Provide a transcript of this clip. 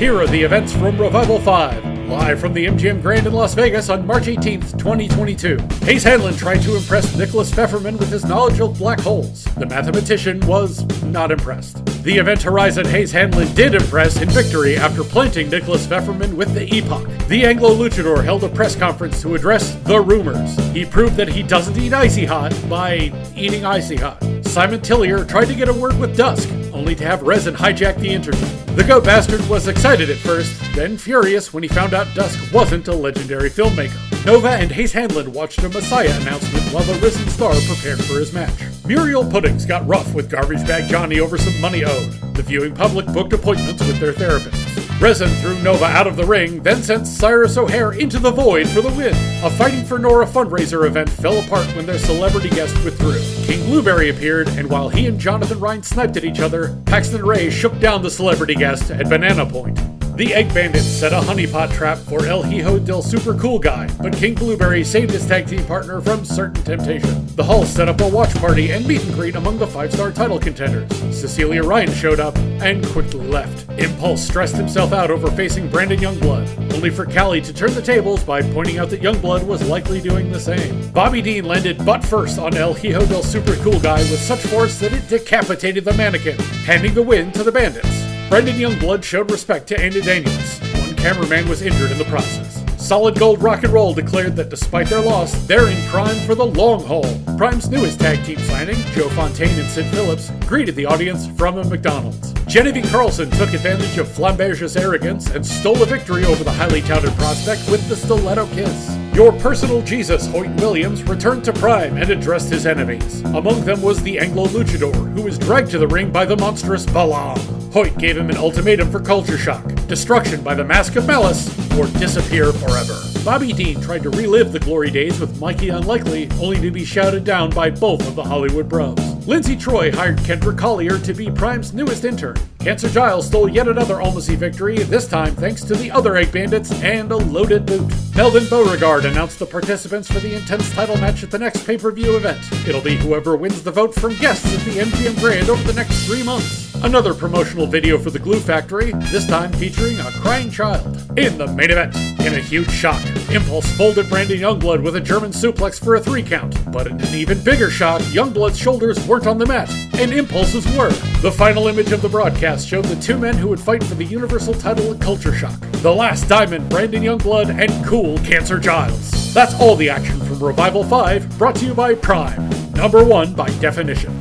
Here are the events from ReVival 5, live from the MGM Grand in Las Vegas on March 18th, 2022. Hayes Hanlon tried to impress Nicholas Pfefferman with his knowledge of black holes. The mathematician was not impressed. The event horizon Hayes Hanlon did impress in victory after planting Nicholas Pfefferman with the Epoch. The Anglo Luchador held a press conference to address the rumors. He proved that he doesn't eat icy hot by eating icy hot. Simon Tillier tried to get a word with Dusk, only to have Resin hijack the interview. The Goat Bastard was excited at first, then furious when he found out Dusk wasn't a legendary filmmaker. Nova and Hayes Hanlon watched a Messiah announcement while the Risen Star prepared for his match. Muriel Puddings got rough with Garbage Bag Johnny over some money owed. The viewing public booked appointments with their therapists. Resin threw Nova out of the ring, then sent Cyrus O'Hare into the void for the win. A Fighting for Nora fundraiser event fell apart when their celebrity guest withdrew. King Blueberry appeared, and while he and Jonathan Ryan sniped at each other, Paxton Ray shook down the celebrity guest at Banana Point. The Egg Bandits set a honeypot trap for El Hijo del Super Cool Guy, but King Blueberry saved his tag team partner from certain temptation. The Hulls set up a watch party and meet and greet among the 5-star title contenders. Cecilia Ryan showed up and quickly left. Impulse stressed himself out over facing Brandon Youngblood, only for Callie to turn the tables by pointing out that Youngblood was likely doing the same. Bobby Dean landed butt first on El Hijo del Super Cool Guy with such force that it decapitated the mannequin, handing the win to the Bandits. Brendan Youngblood showed respect to Andy Daniels. One cameraman was injured in the process. Solid Gold Rock and Roll declared that despite their loss, they're in Prime for the long haul. Prime's newest tag team signing, Joe Fontaine and Sid Phillips, greeted the audience from a McDonald's. Genevieve Carlson took advantage of Flamberge's arrogance and stole a victory over the highly touted prospect with the Stiletto Kiss. Your personal Jesus, Hoyt Williams, returned to Prime and addressed his enemies. Among them was the Anglo Luchador, who was dragged to the ring by the monstrous Balaam. Hoyt gave him an ultimatum for culture shock: destruction by the Mask of Malice, or disappear forever. Bobby Dean tried to relive the glory days with Mikey Unlikely, only to be shouted down by both of the Hollywood bros. Lindsay Troy hired Kendra Collier to be Prime's newest intern. Cancer Giles stole yet another Almacy victory, this time thanks to the other Egg Bandits and a loaded boot. Melvin Beauregard announced the participants for the Intense title match at the next pay-per-view event. It'll be whoever wins the vote from guests at the MGM Grand over the next 3 months. Another promotional video for the Glue Factory, this time featuring a crying child. In the main event, in a huge shock, Impulse folded Brandon Youngblood with a German suplex for a 3 count. But in an even bigger shock, Youngblood's shoulders weren't on the mat, and Impulse's were. The final image of the broadcast showed the 2 men who would fight for the Universal title at Culture Shock: The Last Diamond, Brandon Youngblood, and Cool Cancer Giles. That's all the action from ReVival 5, brought to you by Prime, #1 by definition.